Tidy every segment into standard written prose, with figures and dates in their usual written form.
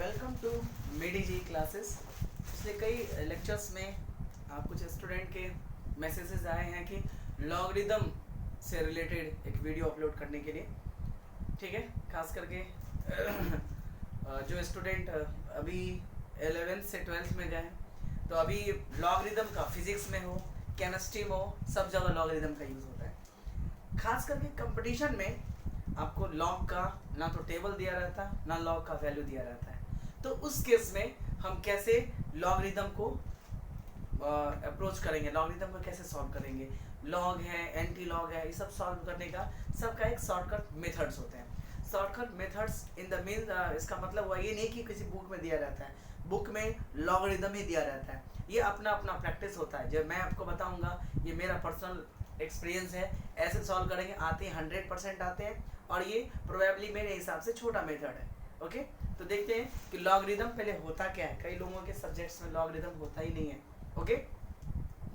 Welcome to मेडीजी classes. पिछले कई lectures में आप कुछ स्टूडेंट के मैसेजेस आए हैं कि लॉगरिदम से रिलेटेड एक वीडियो अपलोड करने के लिए, ठीक है। खास करके जो स्टूडेंट अभी 11th से 12th में गए हैं, तो अभी लॉगरिदम का फिजिक्स में हो, केमिस्ट्री में हो, सब जगह लॉगरिदम का यूज़ होता है। खास करके कंपटीशन में आपको लॉग का ना तो टेबल दिया रहता है, ना लॉग का वैल्यू दिया रहता है। तो उस केस में हम कैसे लॉगरिदम को अप्रोच करेंगे, लॉगरिदम को कैसे सॉल्व करेंगे। लॉग है, एंटी लॉग है, ये सब सॉल्व करने का सबका एक शॉर्टकट मेथड्स होते हैं। Shortcut methods in the mean, इसका मतलब हुआ ये नहीं कि किसी बुक में दिया रहता है, बुक में लॉगरिदम ही दिया रहता है। ये अपना अपना प्रैक्टिस होता है। जब मैं आपको बताऊंगा, ये मेरा पर्सनल एक्सपीरियंस है, ऐसे सॉल्व करेंगे, आते हैं 100% आते हैं, और ये प्रोबेबली मेरे हिसाब से छोटा मेथड है। ओके, तो देखते हैं कि लॉगरिदम पहले होता क्या है। कई लोगों के सब्जेक्ट्स में लॉगरिदम होता ही नहीं है। ओके,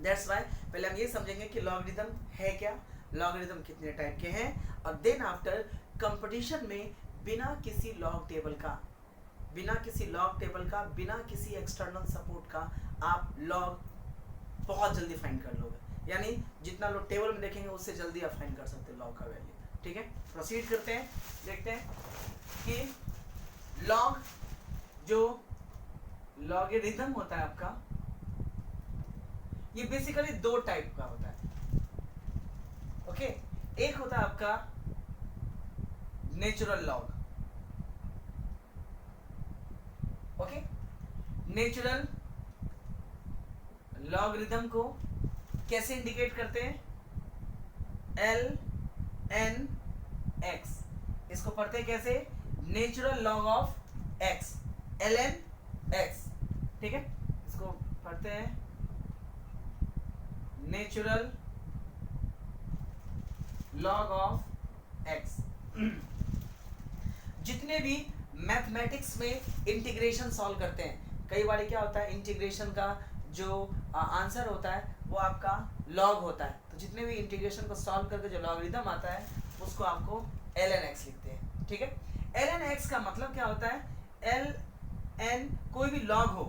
दैट्स वाई पहले हम ये समझेंगे कि लॉगरिदम है क्या, लॉगरिदम कितने टाइप के हैं, और देन आफ्टर कंपटीशन में बिना किसी लॉग टेबल का, बिना किसी एक्सटर्नल सपोर्ट का आप लॉग बहुत जल्दी फाइंड कर लोगे। यानी जितना लोग टेबल में देखेंगे उससे जल्दी आप फाइंड कर सकते हो लॉग का वैल्यू। ठीक है, प्रोसीड करते हैं। देखते हैं कि लॉग, जो लॉगरिदम होता है आपका, ये बेसिकली दो टाइप का होता है। ओके, एक होता है आपका natural log. Okay, natural logarithm को कैसे इंडिकेट करते हैं? ln(x), इसको पढ़ते हैं कैसे? Natural log of x, ln(x). ठीक है, इसको पढ़ते हैं नेचुरल लॉग ऑफ x। जितने भी मैथमेटिक्स में इंटीग्रेशन सॉल्व करते हैं, कई बार क्या होता है, इंटीग्रेशन का जो आंसर होता है वो आपका लॉग होता है। तो जितने भी इंटीग्रेशन को सॉल्व करके जो लॉगरिदम आता है उसको आपको ln(x) लिखते हैं। ठीक है, ln(x) का मतलब क्या होता है? ln कोई भी लॉग हो,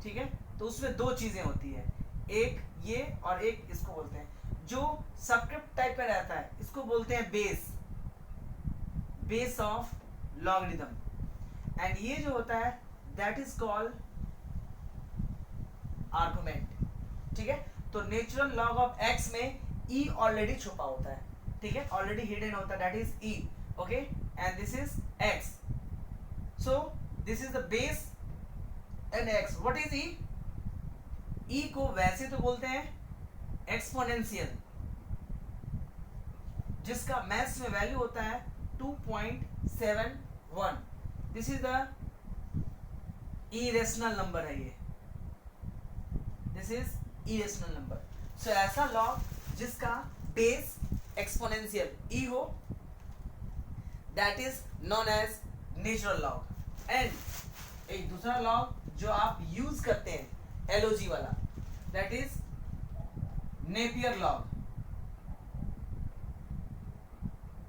ठीक है, तो उसमें दो चीजें होती है, एक ये और एक इसको बोलते हैं, जो सबस्क्रिप्ट टाइप का रहता है इसको बोलते हैं बेस ऑफ लॉगरिदम, एंड ये जो होता है दैट इज कॉल्ड आर्गुमेंट। ठीक है, तो नेचुरल लॉग ऑफ x में e ऑलरेडी छुपा होता है, ठीक है, ऑलरेडी हिडन होता है, that is e। Okay, and this is x, so this is the base and x। What is e? e को वैसे तो बोलते हैं एक्सपोनेंशियल, जिसका मैथ्स में वैल्यू होता है 2.71। This is the irrational number है, ये this is irrational number. So ऐसा लॉग जिसका बेस एक्सपोनेंशियल e हो, that is known as natural log. And एक दूसरा लॉग जो आप यूज करते हैं LOG वाला, that is Napier log.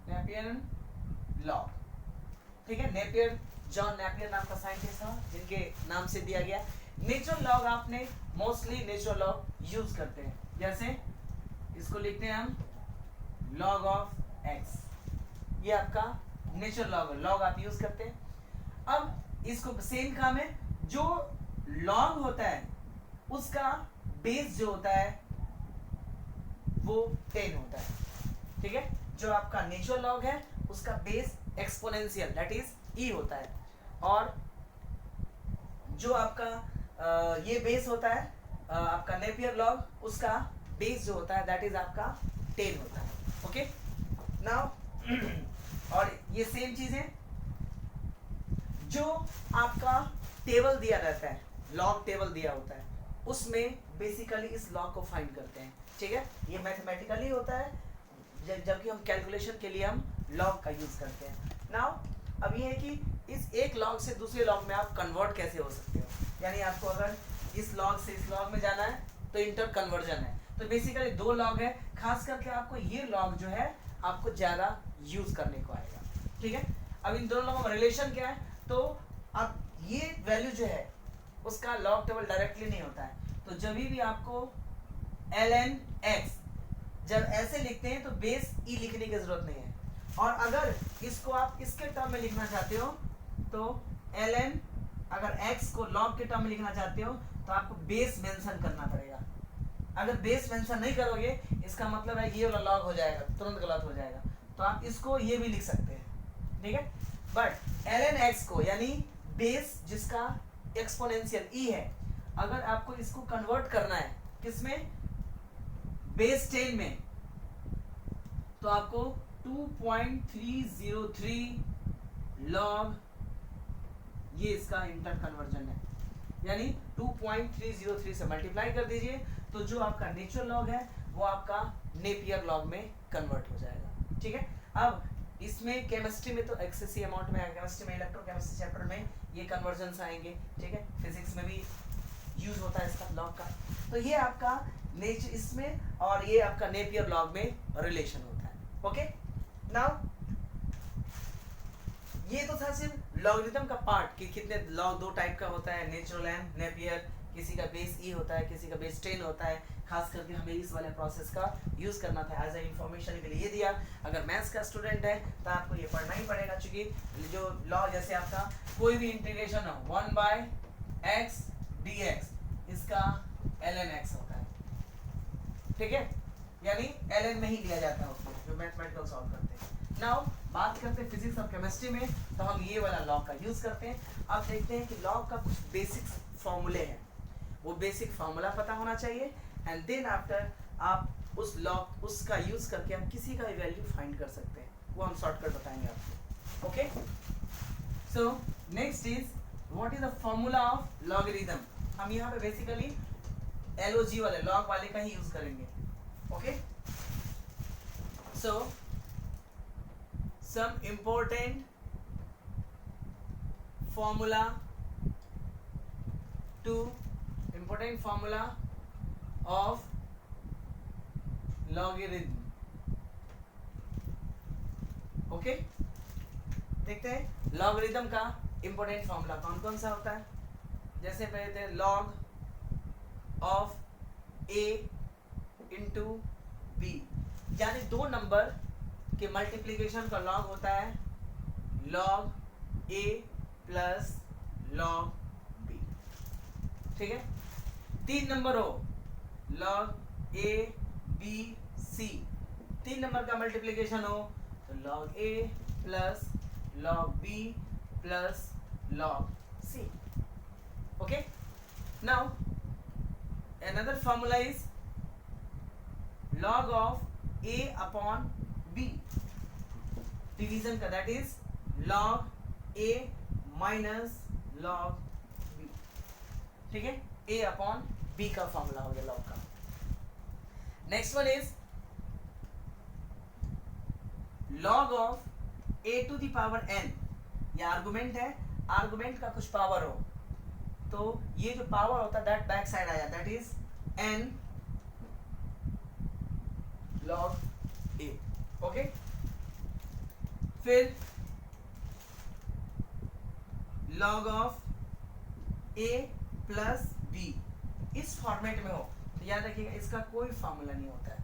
Napier log, ठीक है, नेपियर, जॉन नेपियर नाम का साइंटिस्ट था जिनके नाम से दिया गया। नेचुरल लॉग आपने मोस्टली नेचुरल लॉग यूज करते हैं, जैसे इसको लिखते हैं हम लॉग ऑफ x, ये आपका नेचुरल लॉग है, लॉग आप यूज करते हैं। अब इसको सेम काम है, जो लॉग होता है उसका बेस जो होता है वो 10 होता है। ठीक है, जो आपका नेचुरल लॉग है उसका base exponential that is e होता है, और जो आपका ये बेस होता है आपका नेपियर लॉग, उसका बेस जो होता है दैट इज आपका 10 होता है। ओके, नाउ और ये सेम चीज है, जो आपका टेबल दिया रहता है, लॉग टेबल दिया होता है, उसमें बेसिकली इस लॉग को फाइंड करते हैं। ठीक है, ये मैथमेटिकली होता है, जबकि हम कैलकुलेशन के लिए हम लॉग का यूज करते हैं। नाउ अब ये है कि इस एक लॉग से दूसरे लॉग में आप कन्वर्ट कैसे हो सकते हो, यानी आपको अगर इस लॉग से इस लॉग में जाना है तो इंटर कन्वर्जन है। तो बेसिकली दो लॉग है, खास करके आपको ये लॉग जो है आपको ज्यादा यूज करने को आएगा। ठीक है, अब इन दोनों लोगों में रिलेशन क्या है, तो आप वैल्यू जो है उसका लॉग टेबल डायरेक्टली नहीं होता है। तो जब भी आपको ln x जब ऐसे लिखते हैं तो बेस ई लिखने की जरूरत नहीं है, और अगर इसको आप इसके टर्म में लिखना चाहते हो तो ln, अगर x को log के टर्म में लिखना चाहते हो तो आपको बेस मेंशन करना पड़ेगा। अगर बेस मेंशन नहीं करोगे इसका मतलब है ये वाला लॉग हो जाएगा, तुरंत गलत हो जाएगा। तो आप इसको ये भी लिख सकते हैं, ठीक है। बट ln x को यानी बेस जिसका एक्सपोनेंशियल e है, अगर आपको इसको कन्वर्ट करना है किसमें, बेस 10 में, तो आपको 2.303 लॉग, ये इसका इंटर कन्वर्जन है, यानी 2.303 से मल्टीप्लाई कर दीजिए तो जो आपका नेचुरल लॉग है वो आपका नेपियर लॉग में कन्वर्ट हो जाएगा, ठीक है। अब इसमें केमिस्ट्री में तो एक्सेसिव अमाउंट में आएगा, केमिस्ट्री में इलेक्ट्रोकेमिस्ट्री चैप्टर में ये कन्वर्जन्स आएंगे, ठीक है। फिजिक्स में भी यूज होता है इसका लॉग का। तो ये आपका नेचर इसमें और ये आपका नेपियर लॉग में रिलेशन होता है, ओके। नाउ ये तो था सिर्फ लॉगरिथम का पार्ट कि कितने लॉग दो टाइप का होता है, नेचुरल एंड नेपियर, किसी का बेस ई होता है, किसी का बेस 10 होता है। खास करके हमें इस वाले प्रोसेस का यूज करना था, एज ए इंफॉर्मेशन के लिए ये दिया। अगर मैथ्स का स्टूडेंट है तो आपको ये पढ़ना ही पड़ेगा, क्योंकि जो लॉ जैसे आपका कोई भी इंटीग्रेशन हो 1/x dx, इसका ln x होता है, ठीक है, यानी ln में ही लिया जाता है उसको जो मैथमेटिकल सॉल्व करते हैं। नाउ बात करते हैं फिजिक्स और केमिस्ट्री में, तो हम ये वाला लॉग का यूज करते हैं। अब देखते हैं कि लॉग का कुछ बेसिक फॉर्मूले हैं, वो बेसिक फार्मूला पता होना चाहिए, एंड देन आफ्टर आप उस लॉग उसका यूज करके आप किसी का भी वैल्यू फाइंड कर सकते हैं, वो हम शॉर्टकट बताएंगे आपको, okay. So next is what is the formula of logarithm. हम यहाँ पे बेसिकली LOG वाले लॉग वाले का ही यूज करेंगे, okay. So some important formula of logarithm, okay. देखते हैं लॉगरिथम का इंपॉर्टेंट फॉर्मूला कौन कौन सा होता है। जैसे पहले थे log of a into b, यानी दो नंबर कि मल्टीप्लिकेशन का लॉग होता है log a plus log b, ठीक है। 3 नंबर हो log a b c, 3 number का मल्टीप्लिकेशन हो तो log a plus log b plus log c, okay. Now another formula is log of a upon b, division का, that is log a minus log b, ठीक है। a upon b का formula हो गया log का। Next one is log of a to the power n, ये argument है, argument का कुछ पावर हो तो ये जो पावर होता है दैट बैक साइड आ जाता है, that is n log a, okay. फिर log of a plus b इस फॉर्मेट में हो तो याद रखिएगा इसका कोई फॉर्मूला नहीं होता है,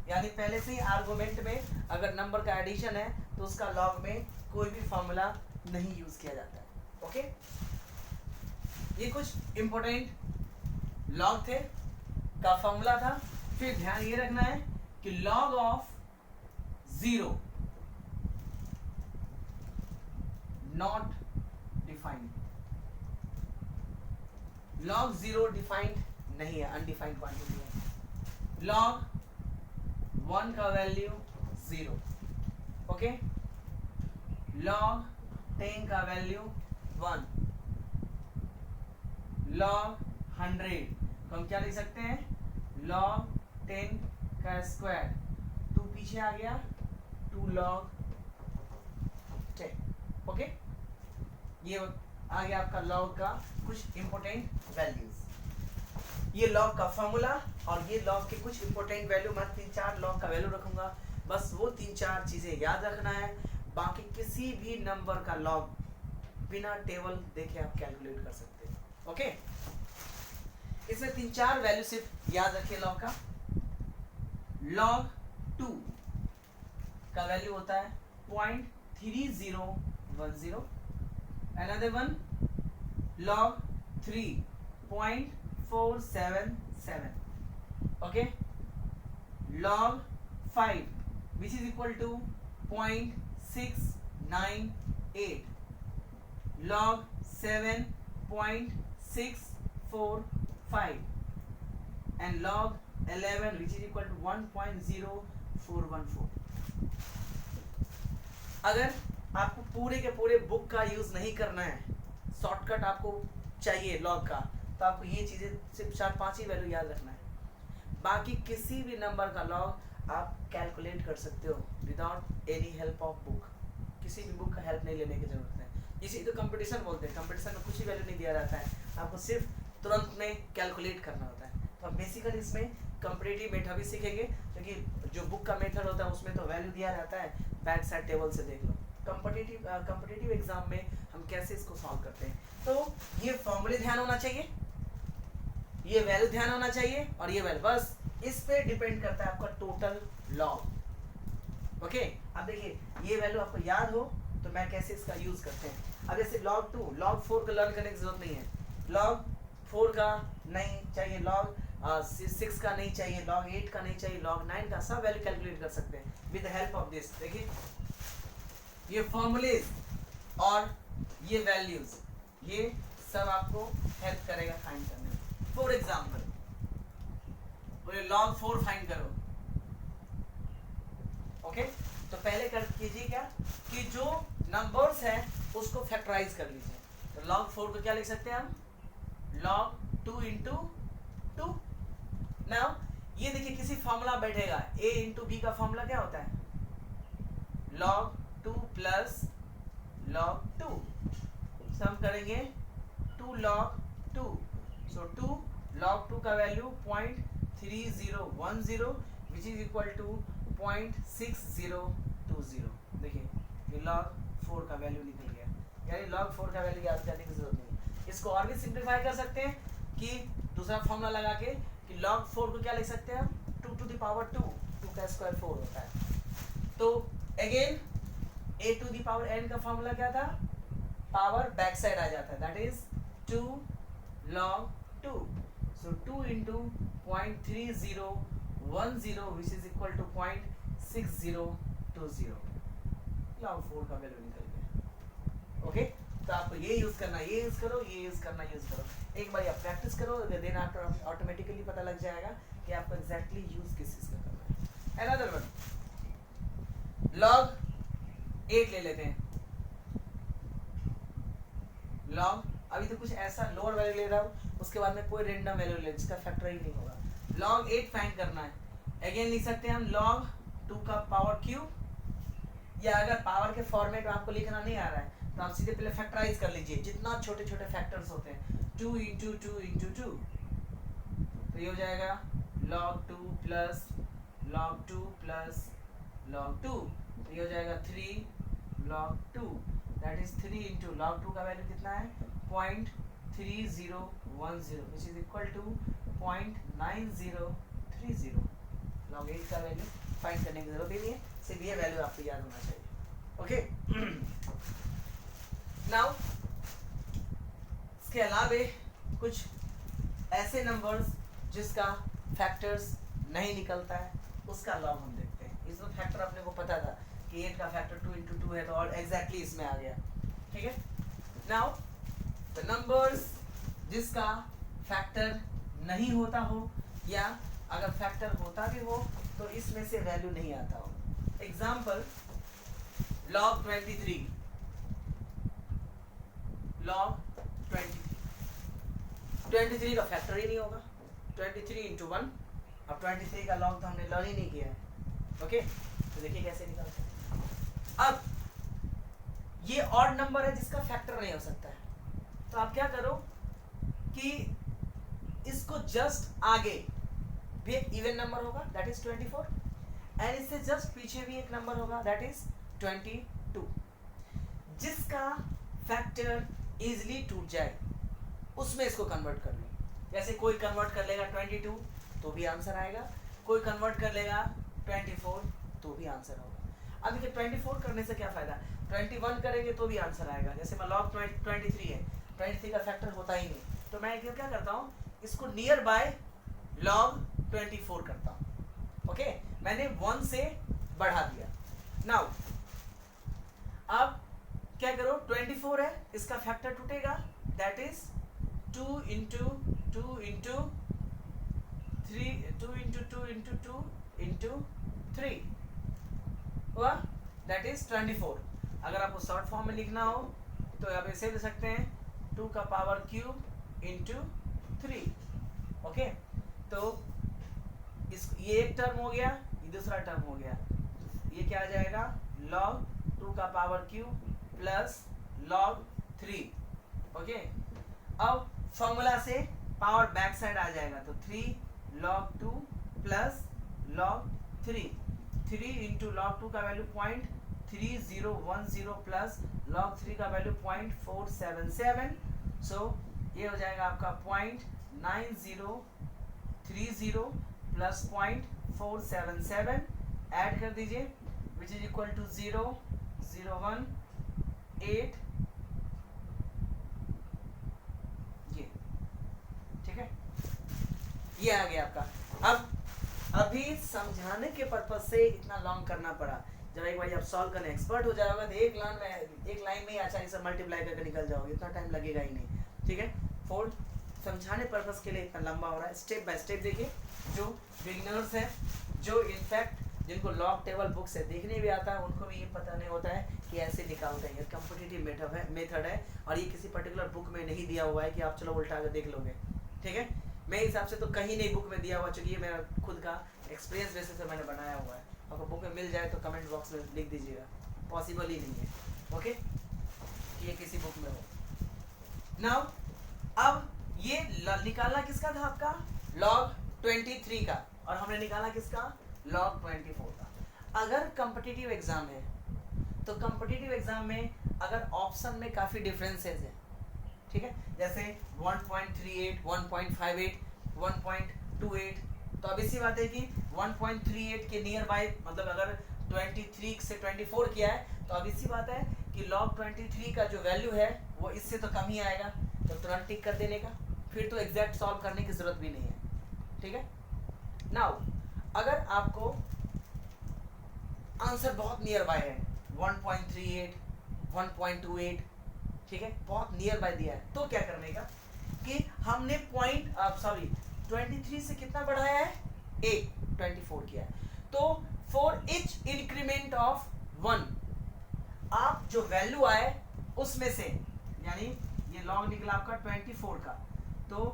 यानी पहले से ही आर्गुमेंट में अगर नंबर का एडिशन है तो उसका लॉग में कोई भी फॉर्मूला नहीं यूज किया जाता है, ओके। ये कुछ इंपॉर्टेंट लॉग थे का फॉर्मूला था। फिर ध्यान ये रखना है कि log of 0 not defined, log 0 defined नहीं है, अनडिफाइंड क्वांटिटी है। log 1 का वैल्यू 0, ओके। log 10 का वैल्यू 1, log 100 तो हम क्या लिख सकते हैं, log 10 का स्क्वायर, 2 पीछे आ गया, 2 log 10, ओके। ये आ गया आपका log का कुछ इंपॉर्टेंट वैल्यूज। ये log का फॉर्मूला और ये log के कुछ इंपॉर्टेंट वैल्यू, मैं 3-4 log का वैल्यू रखूंगा, बस वो 3-4 चीजें याद रखना है। बाकी किसी भी नंबर का log बिना टेबल देखे आप कैलकुलेट कर सकते हैं। ओके, इसमें 3-4 वैल्यू सिर्फ याद रखिए लॉग का। लॉग 2 का वैल्यू होता है 0.3010। Another one log 3.477. okay, log 5 which is equal to 0.698, log 7.645 and log 11 which is equal to 1.0414। अगर आपको पूरे के पूरे बुक का यूज नहीं करना है, शॉर्टकट आपको चाहिए लॉग का, तो आपको ये चीजें सिर्फ 4-5 ही वैल्यू याद रखना है। बाकी किसी भी नंबर का लॉग आप कैलकुलेट कर सकते हो without any help of book. किसी भी बुक का हेल्प नहीं लेने की जरूरत है। इसी तो कंपटीशन बोलते हैं, कंपटीशन में कुछ ही वैल्यू नहीं दिया जाता है, आपको सिर्फ तुरंत में कैलकुलेट करना होता है। तो आप बेसिकली इसमें कंपटीटिव मेथड भी सीखेंगे, क्योंकि जो बुक का मेथड होता है उसमें तो वैल्यू दिया रहता है, बैक साइड टेबल से देख लो। कंपटीटिव एग्जाम में हम कैसे इसको सॉल्व करते हैं। तो ये फॉर्मूले ध्यान होना चाहिए, ये वैल्यू ध्यान होना चाहिए, और ये वैल्यू, बस इस पे डिपेंड करता है आपका टोटल लॉग। ओके, अब देखिए ये वैल्यू आपको याद हो तो मैं कैसे इसका यूज करते हैं। अब जैसे log 2, log 4 का लर्न करने की जरूरत नहीं है, log 4 का नहीं चाहिए, log 6 का नहीं चाहिए, log 8 का नहीं चाहिए, log 9 का, सब वैल्यू कैलकुलेट कर सकते हैं with the help of this. देखिए ये फॉर्मूलेज और ये वैल्यूज, ये सब आपको हेल्प करेगा फाइंड करने में। फॉर एग्जाम्पल बोले log 4 फाइंड करो। ओके, तो पहले कर कीजिए क्या कि जो नंबर्स है उसको फैक्टराइज कर लीजिए। तो log 4 को क्या लिख सकते हैं हम, log 2 into 2। नाउ ये देखिए किसी फॉर्मूला बैठेगा, a into b का फॉर्मूला क्या होता है, log 2 plus log 2। सम करेंगे 2 log 2, so 2 log 2 का value 0.3010 which is equal to 0.6020। देखिए ये log 4 का वैल्यू निकल गया, यानी log 4 का वैल्यू याद करने की जरूरत नहीं है। इसको और भी सिंप्लीफाई कर सकते हैं कि दूसरा फॉर्मूला लगा के कि log 4 को क्या लिख सकते हैं हम, 2 to the power 2, 2 का स्क्वायर 4 होता है। तो again a to the power n का फॉर्मूला क्या था, पावर बैक साइड आ जाता है, that is 2 log 2, so 2 into 0.3010 which is equal to 0.6020। log 4 का वैल्यू निकल गया। ओके, तो आपको ये यूज करना, ये यूज करो, ये यूज करना, यूज करो। एक बार आप प्रैक्टिस करो, देन आपको ऑटोमेटिकली पता लग जाएगा कि आपको एग्जैक्टली यूज किस चीज का करना है। अनदर वन log 8 ले लेते हैं। log अभी तो कुछ ऐसा लोअर वैल्यू ले रहा हूँ, उसके बाद में कोई रेंडम वैल्यू ले जिसका फैक्टर ही नहीं होगा। log 8 फाइंड करना है, अगेन लिख सकते हैं हम log 2 का पावर क्यूब, या अगर पावर के फॉर्मेट में आपको लिखना नहीं आ रहा है तो आप सीधे पहले फैक्टराइज कर लीजिए, जितना छोटे छोटे फैक्टर्स होते हैं, 2 into 2 into 2, तो ये हो जाएगा log 2 plus log 2 plus log 2, तो ये हो जाएगा 3 log 2, that is 3 into log 2 का वैल्यू कितना है, 0.3010 which is equal to 0.9030। log 8 का वैल्यू फाइंड करने की जरूरत ही नहीं है, सिर्फ ये वैल्यू आपको याद होना चाहिए। ओके, नाउ इसके अलावे कुछ ऐसे नंबर्स जिसका फैक्टर्स नहीं निकलता है उसका लॉग हम देखते हैं। इसमें फैक्टर अपने को पता था कि 8 का फैक्टर 2 into 2 है, तो और एग्जैक्टली इसमें आ गया। ठीक है, नाउ द नंबर्स जिसका फैक्टर नहीं होता हो, या अगर फैक्टर होता भी हो तो इसमें से वैल्यू नहीं आता हो। एग्जाम्पल log 23, log 23 का फैक्टर ही नहीं होगा, 23 into 1। अब 23 का log तो हमने लर्न ही नहीं किया है। ओके, तो देखिए कैसे निकलता है। अब ये ऑड नंबर है जिसका फैक्टर नहीं हो सकता है, तो आप क्या करो कि इसको जस्ट आगे भी एक इवन नंबर होगा, दैट इज 24, एंड इससे जस्ट पीछे भी एक नंबर होगा, दैट इज 22। जिसका फैक्टर इजिली टूट जाए उसमें इसको कन्वर्ट कर लो। जैसे कोई कन्वर्ट कर लेगा 22 तो भी आंसर आएगा, कोई कन्वर्ट कर लेगा 24 तो भी आंसर होगा। अब देखिए 24 करने से क्या फायदा, 21 करेंगे तो भी आंसर आएगा। जैसे मैं log 23 है, 23 का फैक्टर होता ही नहीं, तो मैं क्या करता हूँ, इसको नियर बाय log 24 करता हूँ। ओके, मैंने 1 से बढ़ा दिया। नाउ अब क्या करो, 24 है, इसका फैक्टर टूटेगा, that is 2 into 2 into 3, 2 into 2 into 2 into 3 हुआ, दैट इज 24। अगर आपको शॉर्ट फॉर्म में लिखना हो तो आप ऐसे लिख सकते हैं 2 का पावर क्यूब इंटू 3। ओके, तो ये एक टर्म हो गया, ये दूसरा टर्म हो गया, ये क्या आ जाएगा, log 2 का power cube plus log 3। Okay, अब फॉर्मूला से पावर बैक साइड आ जाएगा, तो 3 log 2 plus log 3, 3 into log 2 का वैल्यू 0.3010 प्लस log 3 का वैल्यू 0.477। सो ये हो जाएगा आपका 0.9030 प्लस 0.477, ऐड कर दीजिए, विच इज इक्वल टू 0.018। ये ठीक है, ये आ गया आपका। अब अभी समझाने के पर्पज से इतना लॉन्ग करना पड़ा, जब एक बार आप सॉल्व करने एक्सपर्ट हो जाओगे तो एक लाइन में आसानी से मल्टीप्लाई करके निकल जाओगे, इतना टाइम लगेगा ही नहीं। ठीक है, फोर्थ समझाने पर्पज के लिए इतना लंबा हो रहा है, स्टेप बाय स्टेप देखिए। जो बिगिनर्स हैं, जो इनफैक्ट जिनको लॉग टेबल बुक से देखने भी आता है, उनको भी ये पता नहीं होता है कि ऐसे निकालते हैं। ये कॉम्पिटिटिव मेथड है और ये किसी पर्टिकुलर बुक में नहीं दिया हुआ है कि आप चलो उल्टा कर देख लोगे। ठीक है, मेरे हिसाब से तो कहीं नहीं बुक में दिया हुआ, चूँकि ये मेरा खुद का एक्सपीरियंस बेसिस पे मैंने बनाया हुआ है। आपको बुक में मिल जाए तो कमेंट बॉक्स में लिख दीजिएगा, पॉसिबल ही नहीं है। ओके, कि ये किसी बुक में हो। नाउ अब ये निकालना किसका था आपका, log 23 का, और हमने निकाला किसका, log 24 का। अगर कॉम्पिटिटिव एग्जाम है तो कॉम्पिटिटिव एग्जाम में अगर ऑप्शन में काफ़ी डिफरेंसेस है, ठीक है, जैसे 1.38, 1.58, 1.28, तो अब इसी बात है कि 1.38 के नियर बाय, मतलब अगर 23 से 24 किया है तो अब इसी बात है कि log 23 का जो वैल्यू है वो इससे तो कम ही आएगा, तो तुरंत टिक कर देने का, फिर तो एग्जैक्ट सॉल्व करने की जरूरत भी नहीं है। ठीक है, नाउ अगर आपको आंसर बहुत नियर बाय है, 1.38, 1.28, ठीक है, बहुत नियर बाय दिया है, तो क्या करने का कि हमने 23 से कितना बढ़ाया है, 24 किया है, तो फॉर ईच इंक्रीमेंट ऑफ 1 आप जो वैल्यू आए उसमें से, यानी ये लॉग निकला आपका 24 का, तो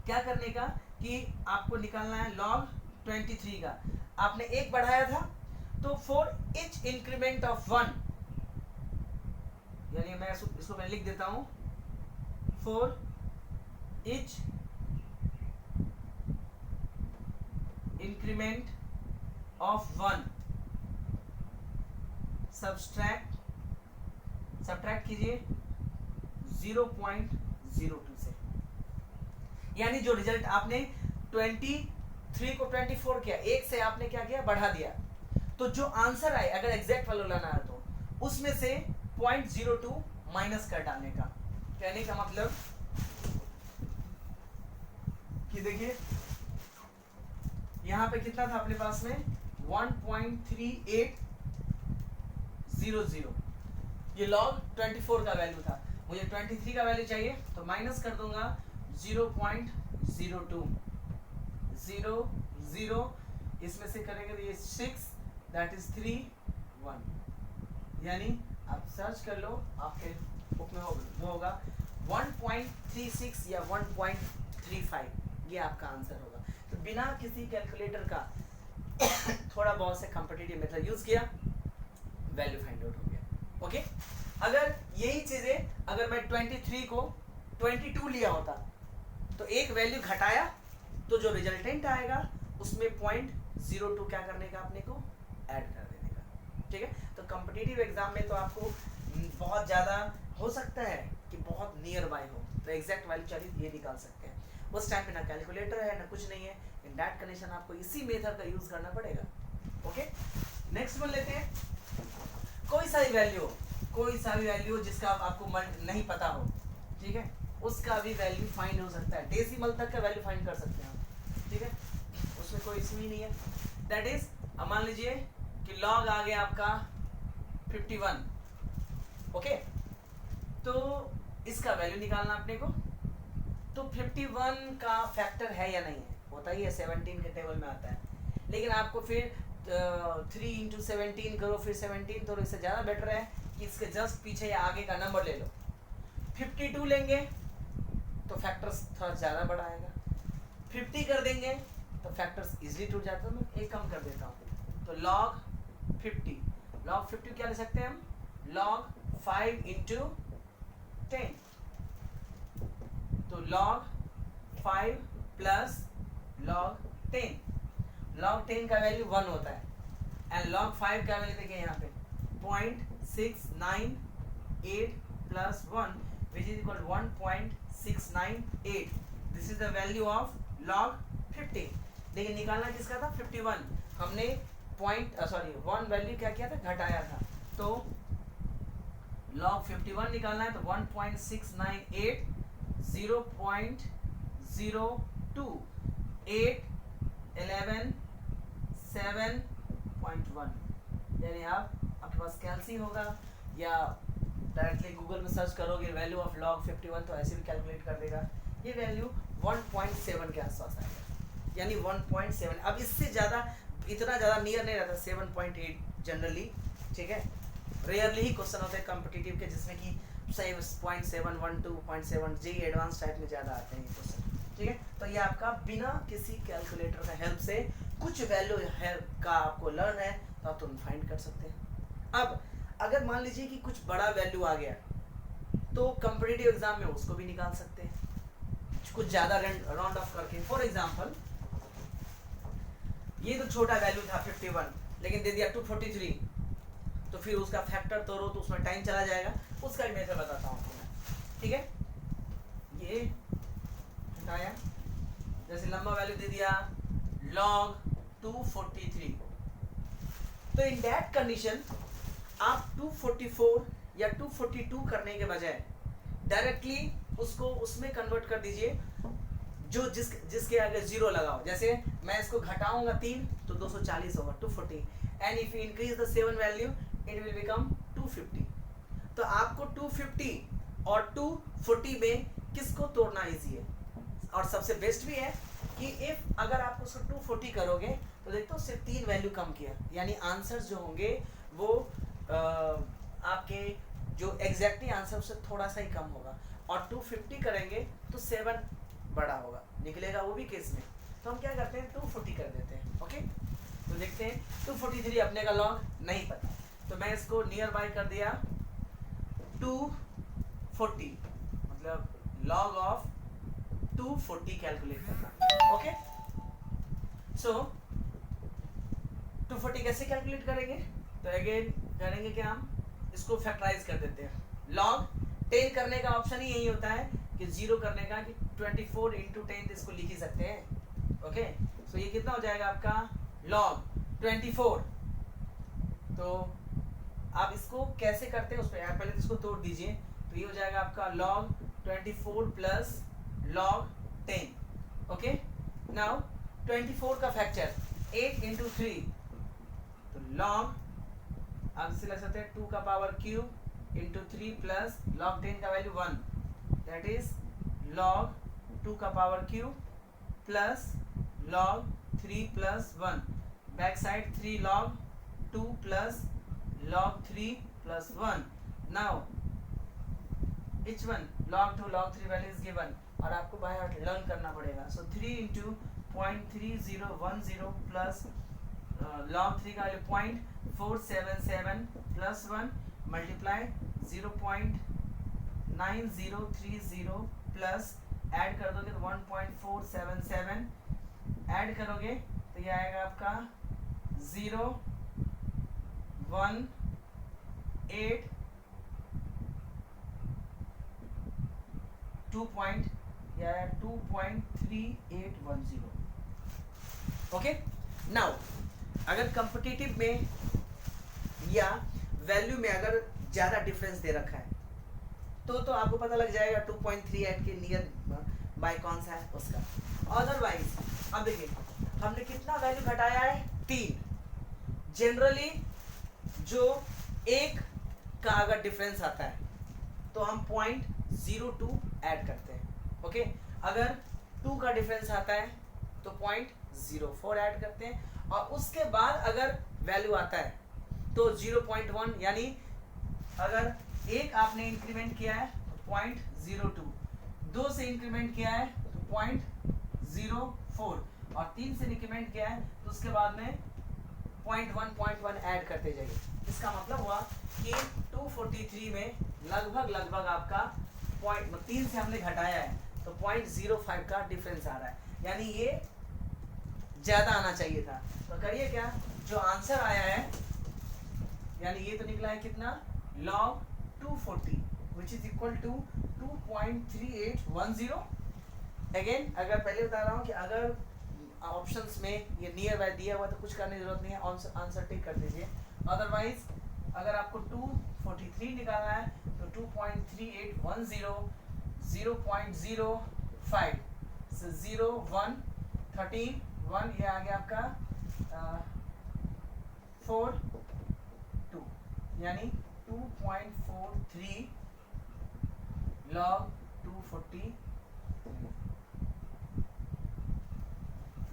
क्या करने का कि आपको निकालना है log 23 का, आपने एक बढ़ाया था, तो फॉर ईच इंक्रीमेंट ऑफ 1, यानी मैं इसको मैं लिख देता हूं, for each increment of 1 subtract कीजिए 0.02 से, यानी जो रिजल्ट आपने 23 को 24 किया, एक से आपने क्या किया, बढ़ा दिया, तो जो आंसर आए अगर एग्जैक्ट वैल्यू लाना है तो उसमें से 0.02 माइनस कर डालने का। कहने का मतलब कि देखिए यहां पे कितना था अपने पास में 1.3800, ये log 24 का वैल्यू था, मुझे 23 का वैल्यू चाहिए तो माइनस कर दूंगा 0.02, 0 इसमें से करेंगे तो ये 6, दैट इज 3 1, यानी आप सर्च कर लो आपके बुक में होगा 1.36 या 1.35, ये आपका आंसर होगा। तो बिना किसी कैलकुलेटर का थोड़ा बहुत से कॉम्पिटिटिव मेथड यूज किया, वैल्यू फाइंड आउट हो गया। ओके, अगर यही चीजें अगर मैं 23 को 22 लिया होता तो एक वैल्यू घटाया तो जो रिजल्टेंट आएगा उसमें 0.02 क्या करने का, अपने को ऐड कर देने का। ठीक है, तो कॉम्पिटिटिव एग्जाम में तो आपको बहुत ज़्यादा हो सकता है कि बहुत नियर बाय हो, तो एग्जैक्ट वैल्यू चाहिए ये निकाल सकते हैं। उस टाइम पे ना कैलकुलेटर है ना कुछ नहीं है, इन दैट कंडीशन आपको इसी मेथड का यूज़ करना पड़ेगा। ओके, नेक्स्ट वन लेते हैं। कोई सा भी वैल्यू जिसका आपको नहीं पता हो, ठीक है, उसका भी वैल्यू फाइंड हो सकता है, डेसिमल तक का वैल्यू फाइंड कर सकते हैं आप, ठीक है, उसमें कोई इशू ही नहीं है। दैट इज, मान लीजिए कि लॉग आ गया आपका 51, ओके, तो इसका वैल्यू निकालना अपने को। तो 51 का फैक्टर है या नहीं है, होता ही है, 17 के टेबल में आता है, लेकिन आपको फिर 3 इंटू 17 करो, फिर 17, तो इससे ज़्यादा बेटर है कि इसके जस्ट पीछे या आगे का नंबर ले लो। 52 लेंगे तो फैक्टर्स थोड़ा ज़्यादा बड़ा आएगा, 50 कर देंगे तो फैक्टर्स इजीली टूट जाते हैं। मैं एक कम कर देता हूँ, तो log 50 क्या ले सकते हैं हम, log 5 इंटू 10, तो log 5 प्लस log 10, log 10 का वैल्यू 1 होता है, एंड log 5 का वैल्यू देखिए यहाँ पे 0.698 plus 1 which is equal to 1.698. This is the value of log 50. देखिए निकालना किसका था, 51, हमने वन वैल्यू क्या किया था, घटाया था, तो log 51 निकालना है, तो 1.698 0.02 8 11 7.1, यानी आपके पास कैलसी होगा, या डायरेक्टली गूगल में सर्च करोगे वैल्यू ऑफ log 51 तो ऐसे भी कैलकुलेट कर देगा। ये वैल्यू 1.7 के आसपास आएगा, यानी 1.7। अब इससे ज़्यादा, इतना ज़्यादा नियर नहीं रहता, 7.8 जनरली, ठीक है, रेयरली ही क्वेश्चन होते हैं कॉम्पिटिटिव के जिसमें कि 0.712.7 जी एडवांस टाइप में ज़्यादा आते हैं क्वेश्चन, ठीक है। तो ये आपका बिना किसी कैलकुलेटर का हेल्प से कुछ वैल्यू है का आपको लर्न है, तो आप तुरंत फाइंड कर सकते हैं। अब अगर मान लीजिए कि कुछ बड़ा वैल्यू आ गया, तो कॉम्पिटिटिव एग्जाम में उसको भी निकाल सकते हैं कुछ ज़्यादा राउंड ऑफ करके। फॉर एग्जाम्पल, ये तो छोटा वैल्यू था 51, लेकिन दे दिया 243, तो फिर उसका फैक्टर तोड़ो तो उसमें टाइम चला जाएगा, उसका भी मेथड बताता हूँ आपको मैं, ठीक है। ये हटाया, जैसे लंबा वैल्यू दे दिया log 243, तो इन दैट कंडीशन आप 244 या 242 करने के बजाय डायरेक्टली उसको उसमें कन्वर्ट कर दीजिए जो जिसके आगे जीरो लगाओ। जैसे मैं इसको घटाऊंगा 3 तो 240 होगा 240, and if you increase the 7 value it will become 250। तो आपको 250 और 240 में किसको तोड़ना इजी है, और सबसे बेस्ट भी है कि इफ अगर आप उसको 240 करोगे तो देखो सिर्फ 3 वैल्यू कम किया, यानी आंसर्स जो होंगे वो आपके जो एग्जैक्टली आंसर उससे थोड़ा सा ही कम होगा, और 250 करेंगे तो 7 बड़ा होगा निकलेगा वो भी केस में। तो हम क्या करते हैं 240 कर देते हैं, ओके। तो देखते हैं 243 अपने का लॉग नहीं पता, तो मैं इसको नियर बाय कर दिया 240, मतलब लॉग ऑफ 240 कैलकुलेट करना, ओके। सो 240 कैसे कैलकुलेट करेंगे, तो अगेन करेंगे कि हम इसको फैक्टराइज कर देते हैं। लॉग 10 करने का ऑप्शन ही यही होता है कि 0 करने का, कि 24 इंटू 10 इसको लिख ही सकते हैं, ओके। सो ये कितना हो जाएगा आपका लॉग 24। तो आप इसको कैसे करते हैं उस पर पहले इसको तोड़ दीजिए, तो ये हो जाएगा आपका log 24 plus log 10, okay. Now 24 का फैक्टर 8 इंटू 3, तो log आप इसे लग सकते हैं 2 का power cube into 3 plus log 10 का वैल्यू 1, दैट इज log 2 का power cube plus log 3 plus 1, back side 3 log 2 plus log 3 plus 1. Now each one log 2 log 3 value is given, और आपको बाय हार्ट लर्न करना पड़ेगा। So 3 into 0.3010 plus log 3 का value 0.477 plus 1 multiply 0.9030 plus add कर दोगे तो 1.477 add करोगे तो ये आएगा आपका 018 2.3810। ओके, नाउ अगर कंपिटिटिव में या वैल्यू में अगर ज़्यादा डिफरेंस दे रखा है तो आपको पता लग जाएगा 2.38 के नियर बाय कौन सा है उसका। अदरवाइज अब देखिए हमने कितना वैल्यू घटाया है, 3। जनरली जो एक का अगर डिफरेंस आता है तो हम 0.02 ऐड करते हैं। ओके, अगर 2 का डिफरेंस आता है तो 0.04 ऐड करते हैं, और उसके बाद अगर वैल्यू आता है तो 0.1, यानी अगर एक आपने इंक्रीमेंट किया है तो 0.02, 2 से इंक्रीमेंट किया है तो 0.04, और 3 से इंक्रीमेंट किया है तो उसके बाद में 0.1 ऐड करते जाइए। इसका मतलब हुआ कि 243 में लगभग आपका 3 से हमने घटाया है तो 0.05 का डिफरेंस आ रहा है, यानी ये ज्यादा आना चाहिए था। तो करिए क्या, जो आंसर आया है यानी ये तो निकला है कितना, log 240 which is equal to 2.3810। Again अगर पहले बता रहा हूँ कि अगर ऑप्शंस में ये नियर बाय दिया हुआ तो कुछ करने की जरूरत नहीं है, आंसर टिक कर दीजिए। अदरवाइज अगर आपको 243 निकालना है तो 2.3810 0.05 से 0 1 13 1 ये आ गया आपका 4 2, यानी 2.43 log 240।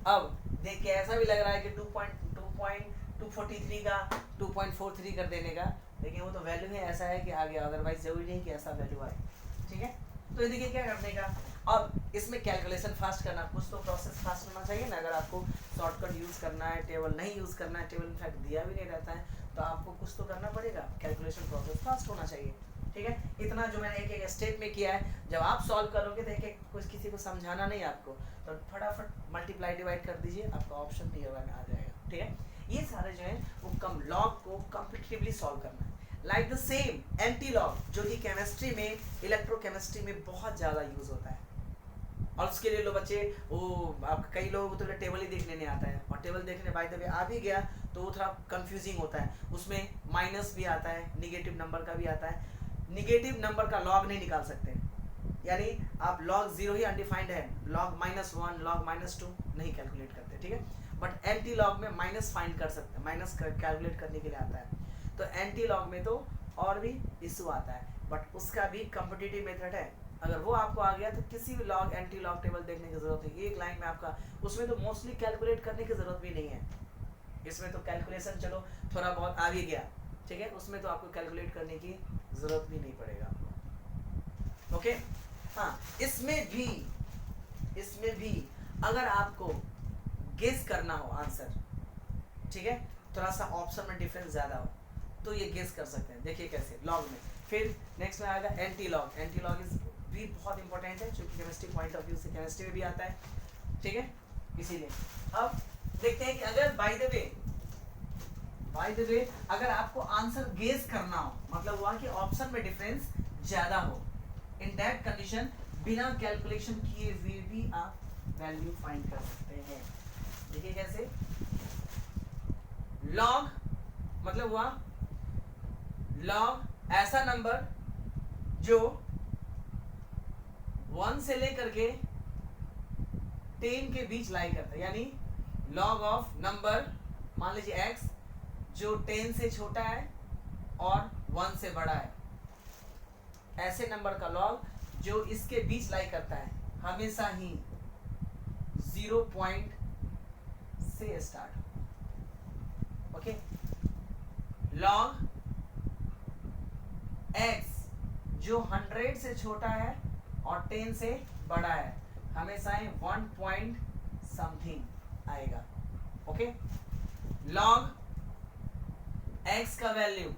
अब देखिए ऐसा भी लग रहा है कि 2.43 का 2.43 कर देने का, लेकिन वो तो वैल्यू है ऐसा है कि आ गया, अदरवाइज जरूरी नहीं कि ऐसा वैल्यू आए। ठीक है, तो ये देखिए क्या करने का, अब इसमें कैलकुलेशन फास्ट करना, कुछ तो प्रोसेस फास्ट होना चाहिए ना। अगर आपको शॉर्टकट यूज़ करना है, टेबल नहीं यूज़ करना है, टेबल इनफैक्ट दिया भी नहीं रहता है, तो आपको कुछ तो करना पड़ेगा, कैलकुलेशन प्रोसेस फास्ट होना चाहिए। ठीक है, इतना जो मैंने एक एक स्टेप में किया है, जब आप सॉल्व करोगे तो एक कुछ किसी को समझाना नहीं आपको, तो फटाफट मल्टीप्लाई डिवाइड कर दीजिए, आपका ऑप्शन नियर बाय में आ जाएगा। ठीक है, ये सारे जो है वो कम लॉग को कॉम्पिटिटिवली सॉल्व करना है। Like the same anti log जो कि केमिस्ट्री में, इलेक्ट्रोकेमिस्ट्री में बहुत ज़्यादा यूज़ होता है, और उसके लिए लो बच्चे वो आप कई लोगों को तो टेबल ही देखने नहीं आता है, और टेबल देखने बाय द वे आ भी गया तो वो थोड़ा कंफ्यूजिंग होता है, उसमें माइनस भी आता है, निगेटिव नंबर का भी आता है। निगेटिव नंबर का लॉग नहीं निकाल सकते, यानी आप लॉग 0 ही अनडिफाइंड है, लॉग -1 लॉग -2 नहीं कैलकुलेट करते। ठीक है, बट एंटी लॉग में माइनस फाइंड कर सकते हैं, माइनस कैलकुलेट करने के लिए आता है। तो एंटी लॉग में तो और भी इशू आता है, बट उसका भी कॉम्पिटिटिव मेथड है। अगर वो आपको आ गया तो किसी भी लॉग एंटी लॉग टेबल देखने की जरूरत नहीं, एक लाइन में आपका, उसमें तो मोस्टली कैलकुलेट करने की जरूरत भी नहीं है। इसमें तो कैलकुलेशन चलो थोड़ा बहुत आ भी गया, ठीक है, उसमें तो आपको कैलकुलेट करने की जरूरत भी नहीं पड़ेगा आपको। ओके, हाँ, इसमें भी अगर आपको गेस करना हो आंसर, ठीक है, थोड़ा सा ऑप्शन में डिफरेंस ज्यादा हो तो ये गेस कर सकते हैं। देखिए कैसे लॉग में, फिर नेक्स्ट में आएगा anti log. Anti log is भी बहुत इंपॉर्टेंट है, क्योंकि केमिस्ट्री पॉइंट ऑफ व्यू से केमिस्ट्री में भी आता है। ठीक है, इसीलिए अब देखते हैं कि अगर बाय द वे अगर आपको आंसर गेस करना हो, मतलब हुआ कि ऑप्शन में डिफरेंस ज्यादा हो, इन दैट कंडीशन बिना कैलकुलेशन किए हुए भी आप वैल्यू फाइंड कर सकते हैं। देखिए कैसे, लॉग मतलब हुआ लॉग ऐसा नंबर जो 1 से लेकर के 10 के बीच लाई करता है, यानी लॉग ऑफ नंबर मान लीजिए x जो 10 से छोटा है और 1 से बड़ा है, ऐसे नंबर का लॉग जो इसके बीच लाई करता है हमेशा ही 0 पॉइंट से स्टार्ट। ओके, लॉग x जो 100 से छोटा है और 10 से बड़ा है हमेशा ही 1 पॉइंट समथिंग आएगा। ओके, लॉग x का वैल्यू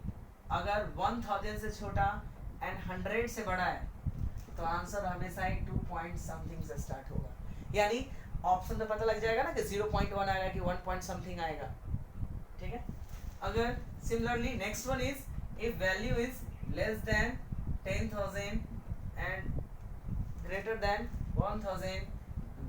अगर 1000 से छोटा एंड 100 से बड़ा है तो आंसर हमेशा ही 2 पॉइंट समथिंग से स्टार्ट होगा, यानी ऑप्शन तो पता लग जाएगा ना कि 0.1 आएगा कि 1 पॉइंट समथिंग आएगा। ठीक है, अगर similarly next one is if value is less than 10,000 and greater than 1000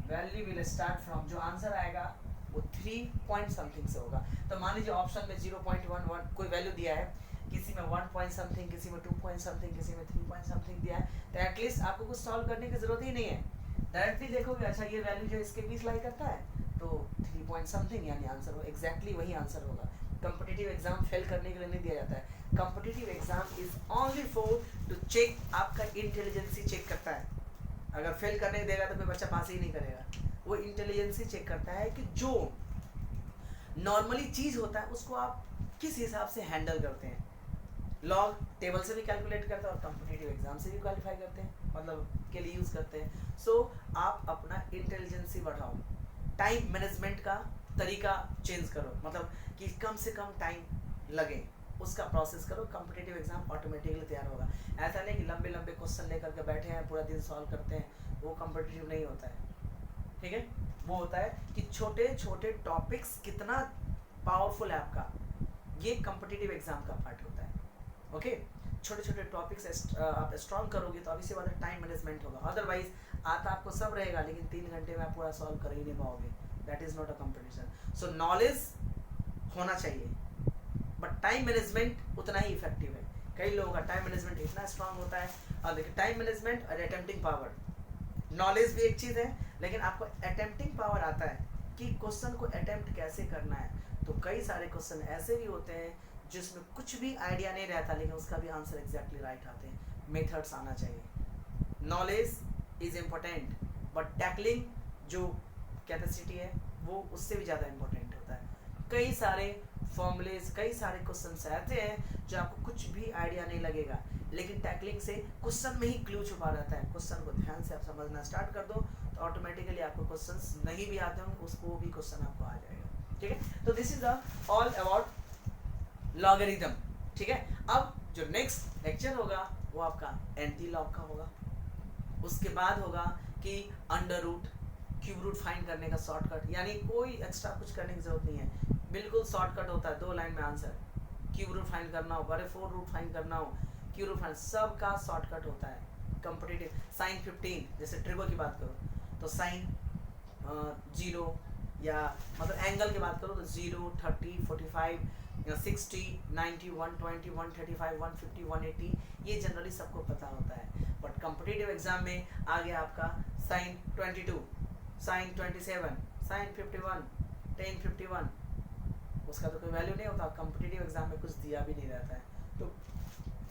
value will start from, जो आंसर आएगा वो 3 पॉइंट समथिंग से होगा। तो मान लीजिए ऑप्शन में 0.11 कोई वैल्यू दिया है, किसी में 1 पॉइंट समथिंग, किसी में 2 पॉइंट समथिंग, किसी में 3 पॉइंट समथिंग दिया है, तो एटलीस्ट आपको कुछ सॉल्व करने की जरूरत ही नहीं है। डायरेक्टली देखोगे अच्छा ये वैल्यू जो इसके बीच लाई करता है तो 3 पॉइंट समथिंग यानी आंसर हो एग्जैक्टली वही आंसर होगा। कॉम्पिटिटिव एग्जाम फेल करने के लिए नहीं दिया जाता है। Competitive exam is only for to check, आपका इंटेलिजेंसी चेक करता है। अगर फेल करने देगा तो कोई बच्चा पास ही नहीं करेगा। वो इंटेलिजेंसी चेक करता है कि जो नॉर्मली चीज होता है उसको आप किस हिसाब से हैंडल करते हैं। लॉग टेबल से भी कैलकुलेट करते हैं और कॉम्पिटिटिव एग्जाम से भी क्वालिफाई करते हैं, मतलब के लिए यूज करते हैं। सो आप अपना इंटेलिजेंसी बढ़ाओ, टाइम मैनेजमेंट का तरीका चेंज करो, मतलब कि कम से कम टाइम लगे उसका प्रोसेस करो, कॉम्पिटिटिव एग्जाम ऑटोमेटिकली तैयार होगा। ऐसा नहीं कि लंबे लंबे क्वेश्चन लेकर के बैठे हैं पूरा दिन सॉल्व करते हैं, वो कॉम्पिटिटिव नहीं होता है। ठीक है, वो होता है कि छोटे छोटे टॉपिक्स कितना पावरफुल है आपका, ये कॉम्पिटिटिव एग्जाम का पार्ट होता है। ओके, छोटे छोटे टॉपिक्स आप स्ट्रॉन्ग करोगे तो अभी से बाद टाइम मैनेजमेंट होगा। अदरवाइज आता आपको सब रहेगा लेकिन 3 घंटे में आप पूरा सॉल्व कर ही नहीं पाओगे। That is not a competition. So knowledge होना चाहिए बट टाइम मैनेजमेंट उतना ही इफेक्टिव है। कई लोगों का टाइम मैनेजमेंट इतना स्ट्रांग होता है। और देखिए टाइम मैनेजमेंट और अटेम्प्टिंग पावर, नॉलेज भी एक चीज़ है लेकिन आपको अटेम्प्टिंग पावर आता है कि क्वेश्चन को अटेम्प्ट कैसे करना है। तो कई सारे क्वेश्चन ऐसे भी होते हैं जिसमें कुछ भी आइडिया नहीं रहता लेकिन उसका भी आंसर एग्जैक्टली राइट आते हैं। मेथड्स आना चाहिए। Knowledge is important but tackling जो कैपेसिटी है वो उससे भी ज़्यादा इम्पोर्टेंट होता है। कई सारे फॉर्मूलेज, कई सारे क्वेश्चन ऐसे हैं जो आपको कुछ भी आइडिया नहीं लगेगा लेकिन टैकलिंग से क्वेश्चन में ही क्लू छुपा रहता है। क्वेश्चन को ध्यान से आप समझना स्टार्ट कर दो तो ऑटोमेटिकली आपको क्वेश्चंस नहीं भी आते होंगे उसको भी क्वेश्चन आपको आ जाएगा। ठीक है, तो this is all about logarithm. ठीक है, अब जो नेक्स्ट लेक्चर होगा वो आपका एंटी लॉग का होगा। उसके बाद होगा कि under root, cube root find करने का शॉर्टकट, यानी कोई एक्स्ट्रा कुछ करने की जरूरत नहीं है, बिल्कुल शॉर्टकट होता है 2 लाइन में आंसर। क्यूब रूट फाइंड करना हो, बड़े 4 रूट फाइंड करना हो, क्यूब रूट फाइंड, सब का शॉर्टकट होता है। कॉम्पिटिटिव साइन 15 जैसे ट्रिगो की बात करो तो साइन 0 या मतलब एंगल की बात करो तो 0, 30, 45 या 60, 90, 120, 135, 150, 180, ये जनरली सबको पता होता है। बट कॉम्पिटिटिव एग्जाम में आ गया आपका साइन 22, साइन 27, साइन 51, टेन 51, उसका तो कोई वैल्यू नहीं होता। कॉम्पिटिटिव एग्जाम में कुछ दिया भी नहीं रहता है तो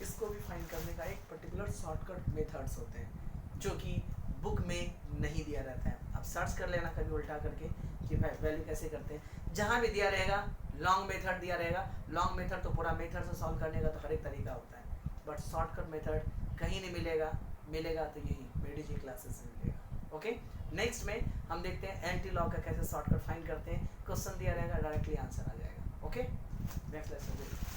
इसको भी फाइंड करने का एक पर्टिकुलर शॉर्टकट मेथड्स होते हैं जो कि बुक में नहीं दिया रहता है। आप सर्च कर लेना कभी उल्टा करके कि भाई वैल्यू कैसे करते हैं। जहाँ भी दिया रहेगा लॉन्ग मेथड दिया रहेगा, लॉन्ग मेथड तो पूरा मेथड से सॉल्व करने का तो हर एक तरीका होता है बट शॉर्टकट मेथड कहीं नहीं मिलेगा, मिलेगा तो यही मेडीजी क्लासेस से मिलेगा। ओके, नेक्स्ट में हम देखते हैं एंटी लॉग का कैसे शॉर्टकट फाइंड करते हैं। क्वेश्चन दिया रहेगा, डायरेक्टली आंसर आ जाएगा। Okay, next lecture.